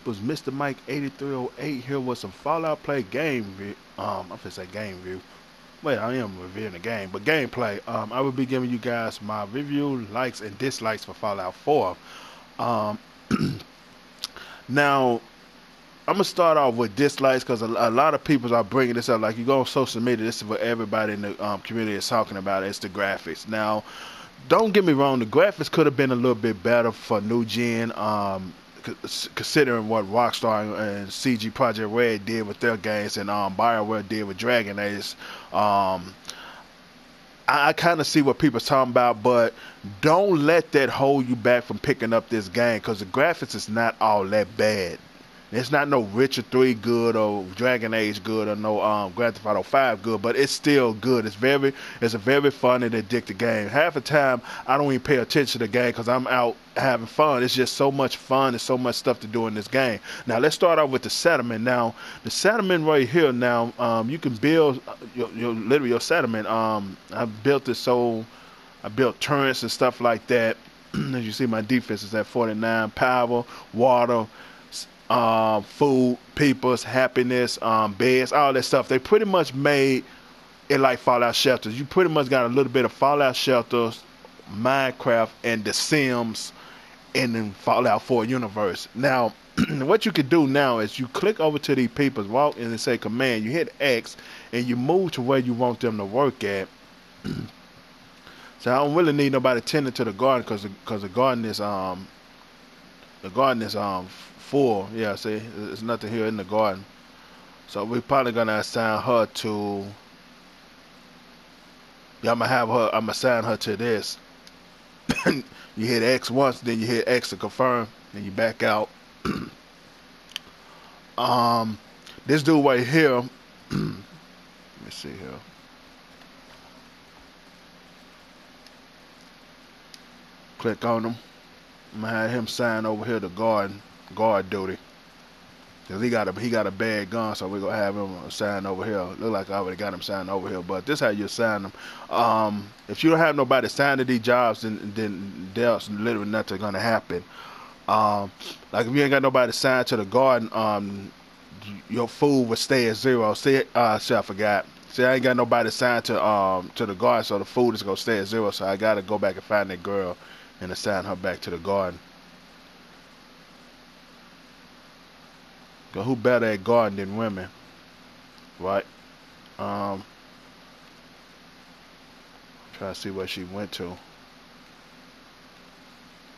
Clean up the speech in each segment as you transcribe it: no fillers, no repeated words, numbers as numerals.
Was Mr. Mike 8308 here with some Fallout Play game review. I'm gonna say game review. Wait, I am reviewing the game, but gameplay. I will be giving you guys my review, likes, and dislikes for Fallout 4. Um, Now, I'm gonna start off with dislikes because a lot of people are bringing this up. Like you go on social media, this is what everybody in the community is talking about. It's the graphics. Now, don't get me wrong, the graphics could have been a little bit better for new gen. Considering what Rockstar and CG Project Red did with their games and BioWare did with Dragon Age, um, I kind of see what people's talking about, but don't let that hold you back from picking up this game because the graphics is not all that bad. It's not no Richard 3 good or Dragon Age good or no Grand Theft Auto 5 good, but it's still good. It's a very fun and addictive game. Half the time I don't even pay attention to the game because I'm out having fun. It's just so much fun and so much stuff to do in this game. Now let's start off with the settlement. Now the settlement right here. Now you can build literally your settlement. I built it so I built turrets and stuff like that. As you see, my defense is at 49. Power, water, food, people's happiness, beds, all that stuff. They pretty much made it like Fallout Shelters. You pretty much got a little bit of Fallout Shelters, Minecraft, and The Sims in the Fallout 4 universe. Now, what you can do now is you click over to these people's walk and say command. You hit X and you move to where you want them to work at. So I don't really need nobody tending to the garden because the garden is full. Yeah, see, there's nothing here in the garden. So we're probably gonna assign her to. Yeah, I'm gonna have her. I'm gonna assign her to this. You hit X once, then you hit X to confirm, then you back out. um, this dude right here. Let me see here. Click on him. I'm gonna have him sign over here to guard duty. Cause he got a bad gun, so we're gonna have him sign over here. Look like I already got him signed over here, but this is how you sign them. If you don't have nobody signing these jobs, then there's literally nothing gonna happen. Like if you ain't got nobody signed to the garden, your food would stay at zero. See, shit, I forgot. See, I ain't got nobody signed to the garden, so the food is gonna stay at zero. So I gotta go back and find that girl and assign her back to the garden. Cause who better at garden than women, right? Um, Try to see where she went to.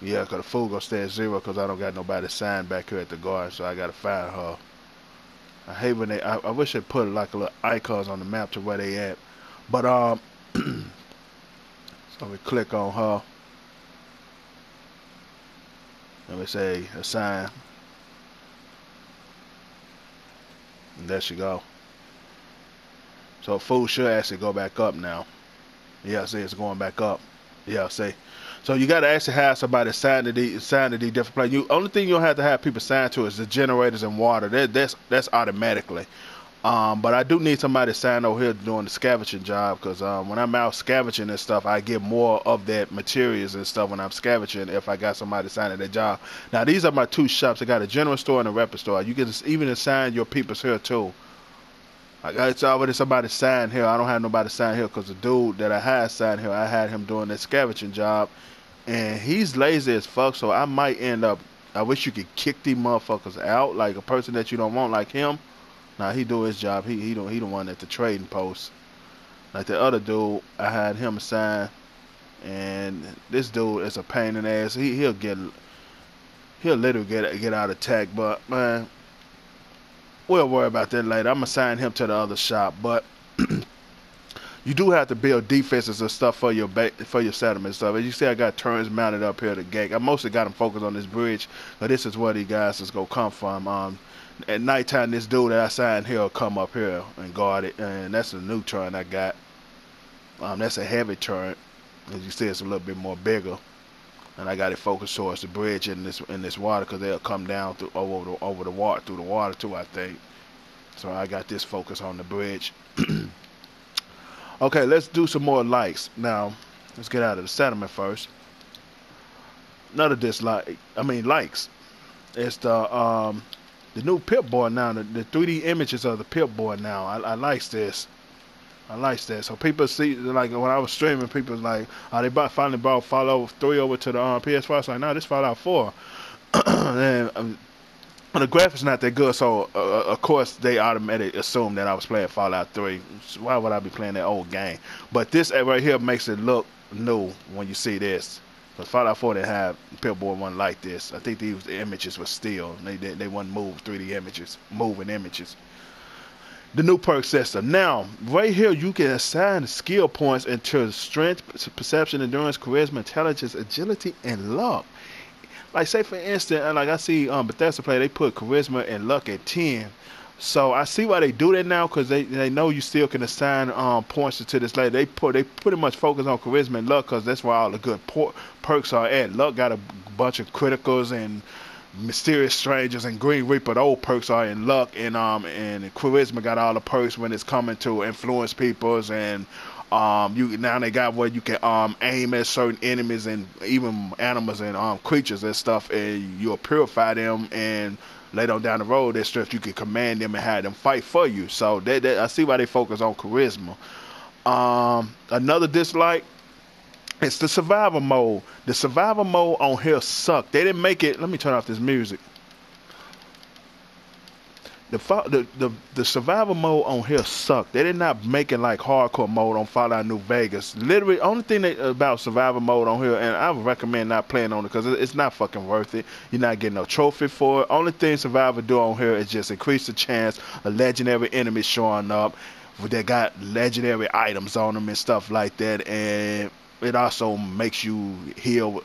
Yeah, cause the food gonna stay at zero cause I don't got nobody signed back here at the garden, so I gotta find her. I hate when they. I wish they put like a little icons on the map to where they at. But so we click on her. Let me say assign, and there she go. So food should actually go back up now. Yeah, see, it's going back up. Yeah, see. So you got to actually have somebody sign to these different places. You only thing you'll have to have people sign to is the generators and water. That's automatically. But I do need somebody to sign over here doing the scavenging job because when I'm out scavenging and stuff, I get more of that materials and stuff when I'm scavenging if I got somebody signing that job. Now these are my two shops. I got a general store and a record store. You can even assign your peoples here too. It's already somebody signed here. I don't have nobody signed here because the dude that I had signed here, I had him doing that scavenging job, and he's lazy as fuck. So I might end up. I wish you could kick these motherfuckers out, like a person that you don't want, like him. Now he do his job. He the one at the trading post. Like the other dude, I had him sign, and this dude is a pain in the ass. He'll literally get out attack, but man, we'll worry about that later. I'm gonna sign him to the other shop, but you do have to build defenses and stuff for for your settlement stuff. As you see, I got turrets mounted up here at the gate. I mostly got them focused on this bridge, but this is where these guys is gonna come from. At nighttime, this dude that I signed here will come up here and guard it, and that's a new turret I got. That's a heavy turret. As you see, it's a little bit more bigger, and I got it focused towards the bridge in this water because they'll come down through over the water through the water too, I think. So I got this focus on the bridge. Okay, let's do some more likes. Now, let's get out of the settlement first. Another dislike, I mean likes. It's the new Pip-Boy now. The 3D images of the Pip-Boy now. I like this. I like that. So people see, like when I was streaming, people was like, oh, finally brought Fallout 3 over to the PS4. It's like, no, this Fallout 4. And the graphics not that good, so of course they automatically assumed that I was playing Fallout 3. So why would I be playing that old game? But this right here makes it look new when you see this. But Fallout 4 didn't have Pip-Boy one like this. I think the images were still. They wouldn't move 3D images, moving images. The new perk system. Now, right here, you can assign skill points into strength, perception, endurance, charisma, intelligence, agility, and luck. Like, say for instance, like I see Bethesda play, they put charisma and luck at 10. So I see why they do that now, because they know you still can assign points to this later. They pretty much focus on charisma and luck because that's where all the good perks are at. Luck got a bunch of criticals and mysterious strangers, and Green Reaper. The old perks are in luck, and charisma got all the perks when it's coming to influence peoples, and you now they got where you can aim at certain enemies and even animals and creatures and stuff, and you'll purify them, and later on down the road, that stuff you can command them and have them fight for you. So that I see why they focus on charisma. Another dislike, it's the survival mode. The survival mode on here sucked. They didn't make it. Let me turn off this music. The survival mode on here sucked. They did not make it like hardcore mode on Fallout New Vegas. Literally, only thing about survival mode on here, and I would recommend not playing on it because it's not fucking worth it. You're not getting no trophy for it. Only thing survival do on here is just increase the chance of legendary enemies showing up. They got legendary items on them and stuff like that, and it also makes you heal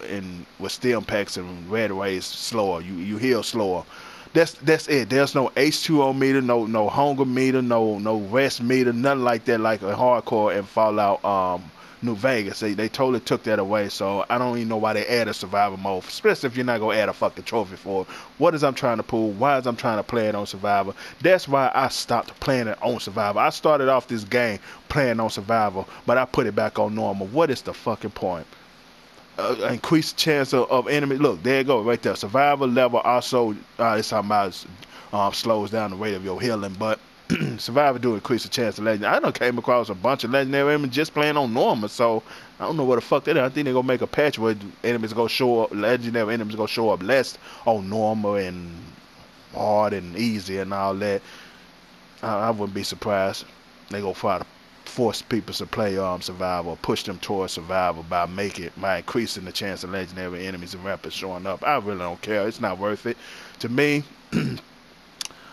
with stim packs and red rays slower. You heal slower. That's it. There's no H2O meter, no hunger meter, no rest meter, nothing like that, like a hardcore and Fallout New Vegas. They totally took that away. So I don't even know why they added survival mode, especially if you're not gonna add a fucking trophy for it. What is I'm trying to pull? Why is I'm trying to play it on survival? That's why I stopped playing it on survival. I started off this game playing on survival, but I put it back on normal. What is the fucking point? Increased chance of enemy. Look, there you go, right there. Survival level also. It's talking about slows down the rate of your healing, but survival do increase the chance of legendary. I done came across a bunch of legendary enemies just playing on normal, so I don't know what the fuck that is. I think they're gonna make a patch where enemies gonna show up, legendary enemies gonna show up less on normal and hard and easy and all that. I wouldn't be surprised. They gonna try to force people to play survival, push them towards survival by increasing the chance of legendary enemies and rappers showing up. I really don't care. It's not worth it to me.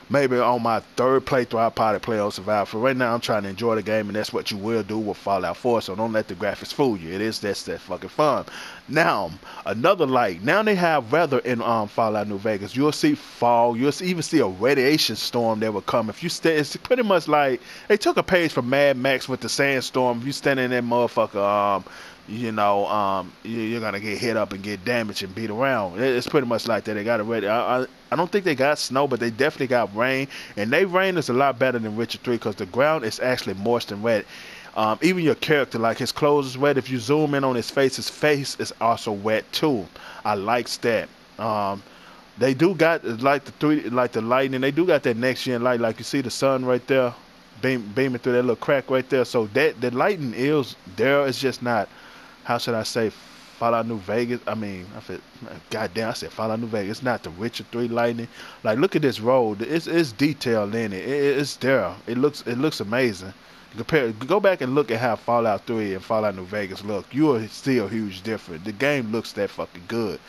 Maybe on my third playthrough I'll probably play on survival. For right now I'm trying to enjoy the game, and that's what you will do with Fallout 4, so don't let the graphics fool you. That's fucking fun. Now another light. Now they have weather in Fallout New Vegas. You'll see fog. You'll even see a radiation storm that will come. If you stay, it's pretty much like they took a page from Mad Max with the sandstorm. If you stand in that motherfucker, you're gonna get hit up and get damaged and beat around. It's pretty much like that. They got it ready. I don't think they got snow, but they definitely got rain, and they rain is a lot better than Witcher 3 because the ground is actually moist and wet. Even your character, like his clothes is wet. If you zoom in on his face is also wet too. I likes that. They do got like the lightning. They do got that next gen light, like you see the sun right there, beaming through that little crack right there. So that the lightning is there. It's just not. How should I say? Fallout New Vegas. I mean, goddamn, I said Fallout New Vegas. It's not the Witcher 3 lightning. Like, look at this road. It's detailed in it. It's there. It looks amazing. Go back and look at how Fallout 3 and Fallout New Vegas look. You are still huge different. The game looks that fucking good.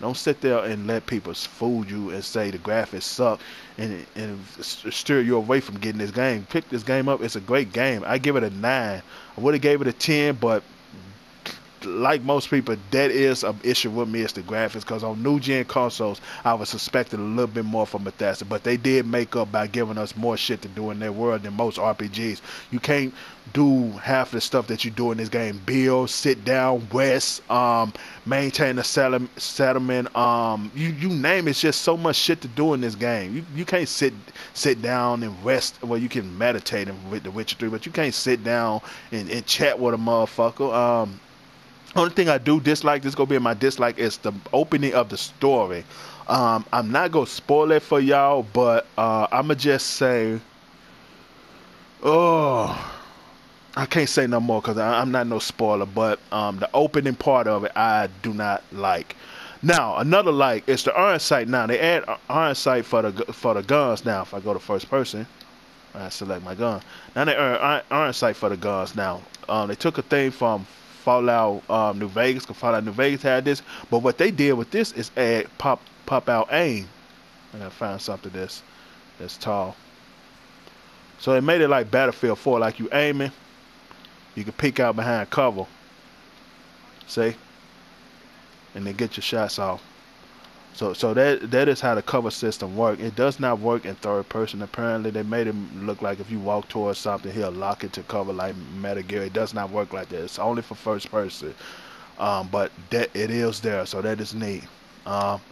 Don't sit there and let people fool you and say the graphics suck and steer you away from getting this game. Pick this game up. It's a great game. I give it a 9. I would have gave it a 10, but like most people, that is an issue with me. It's the graphics, because on new gen consoles I was suspecting a little bit more from Bethesda, but they did make up by giving us more shit to do in their world than most RPGs. You can't do half the stuff that you do in this game. Build, sit down, rest, maintain a settlement, you name it. It's just so much shit to do in this game. You can't sit down and rest. Well, you can meditate with The Witcher 3, but you can't sit down and chat with a motherfucker. Only thing I do dislike, this gonna be my dislike, is the opening of the story. I'm not gonna spoil it for y'all, but I'ma just say, oh, I can't say no more because I'm not no spoiler. But the opening part of it, I do not like. Now another like is the iron sight. Now they add iron sight for the guns. Now if I go to first person, I select my gun. Now they iron sight for the guns. Now they took a thing from Fallout New Vegas, because Fallout New Vegas had this, but what they did with this is add pop out aim. I gotta find something that's tall. So they made it like Battlefield 4, like you aiming, you can peek out behind cover, see, and then get your shots off. So that is how the cover system works. It does not work in third person. Apparently they made it look like if you walk towards something, he'll lock it to cover like Metal Gear. It does not work like that. It's only for first person. But that it is there, so that is neat. Um,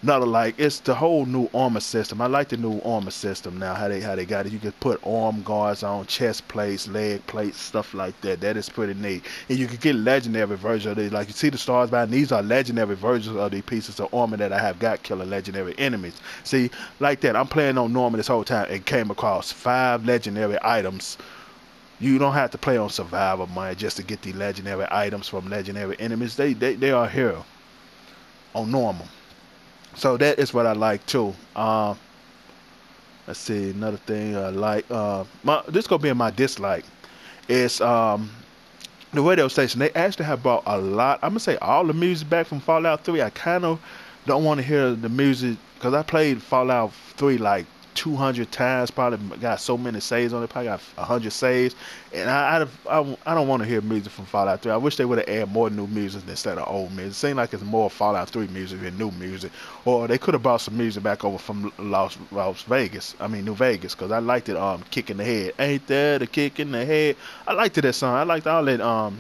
Another like it's the whole new armor system. I like the new armor system now. How they got it. You can put arm guards on, chest plates, leg plates, stuff like that. That is pretty neat. And you can get legendary versions of these. Like you see the stars behind. These are legendary versions of these pieces of armor that I have got killing legendary enemies. See, like that. I'm playing on normal this whole time and came across 5 legendary items. You don't have to play on survival mode just to get the legendary items from legendary enemies. They are here on normal. So that is what I like too. Let's see another thing I like. This gonna be in my dislike. Is the radio station. They actually have brought a lot. I'm gonna say all the music back from Fallout 3. I kind of don't want to hear the music because I played Fallout 3 like 200 times. Probably got so many saves on it. Probably got 100 saves, and I don't want to hear music from Fallout 3. I wish they would have added more new music instead of old music. It seems like it's more Fallout 3 music than new music, or they could have brought some music back over from Las Vegas. I mean New Vegas, because I liked it. Kick in the head, ain't there the kick in the head? I liked it, that song. I liked all that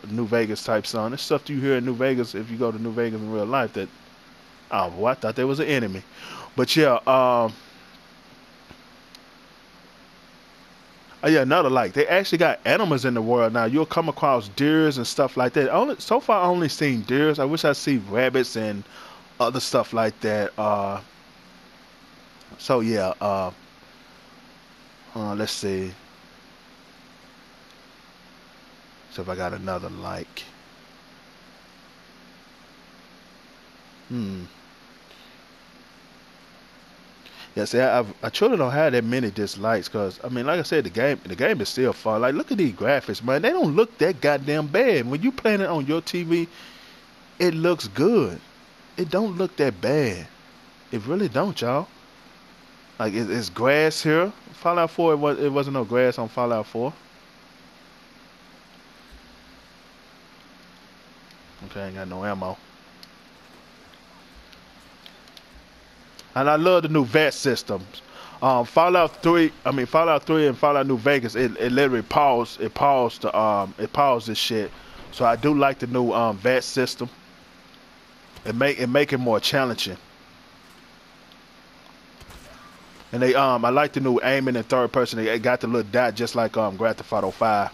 New Vegas type song. It's stuff you hear in New Vegas if you go to New Vegas in real life. That well, I thought there was an enemy, but yeah. Oh yeah, another like they actually got animals in the world now. You'll come across deers and stuff like that. Only so far, I only seen deers. I wish I see rabbits and other stuff like that. So yeah. Let's see. So if I got another like. Hmm. Yeah, see, I truly don't have that many dislikes because I mean, like I said, the game is still fun. Like, look at these graphics, man. They don't look that goddamn bad. When you playing it on your TV, it looks good. It don't look that bad. It really don't, y'all. Like, it's grass here. Fallout 4, it wasn't no grass on Fallout 4. Okay, ain't got no ammo. And I love the new VAT systems. Fallout 3 and Fallout New Vegas, it literally it paused this shit. So I do like the new VAT system. It make it more challenging. And I like the new aiming in third person. They got the little dot just like Grand Theft Auto 5.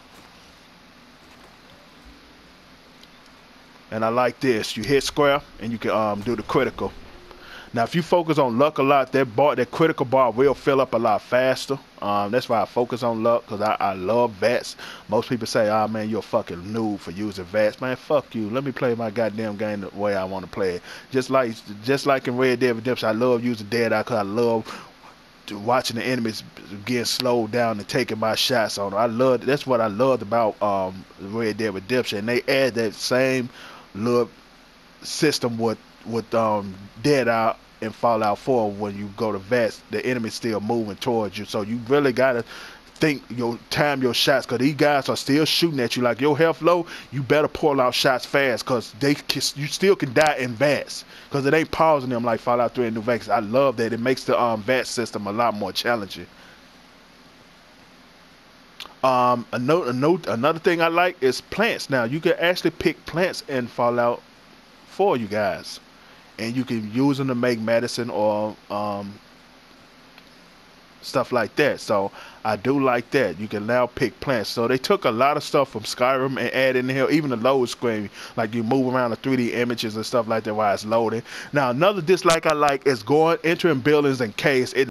And I like this. You hit square and you can do the critical. Now, if you focus on luck a lot, that critical bar will fill up a lot faster. That's why I focus on luck, because I love VATS. Most people say, "Oh man, you're a fucking noob for using VATS." Man, fuck you. Let me play my goddamn game the way I want to play it. Just like in Red Dead Redemption, I love using Dead Eye because I love watching the enemies getting slowed down and taking my shots on them. That's what I loved about Red Dead Redemption. And they add that same little system with Dead in Fallout 4. When you go to Vets, the enemy's still moving towards you, so you really gotta time your shots, because these guys are still shooting at you. Like, your health low, you better pull out shots fast, because you still can die in Vats, because it ain't pausing them like Fallout 3 and New Vegas. I love that. It makes the VAT system a lot more challenging. Another thing I like is plants. Now you can actually pick plants in Fallout for you guys, and you can use them to make medicine, or stuff like that. So I do like that. You can now pick plants. So they took a lot of stuff from Skyrim and added in here, even the load screen, like you move around the 3D images and stuff like that while it's loading. Now another dislike I like is entering buildings in case it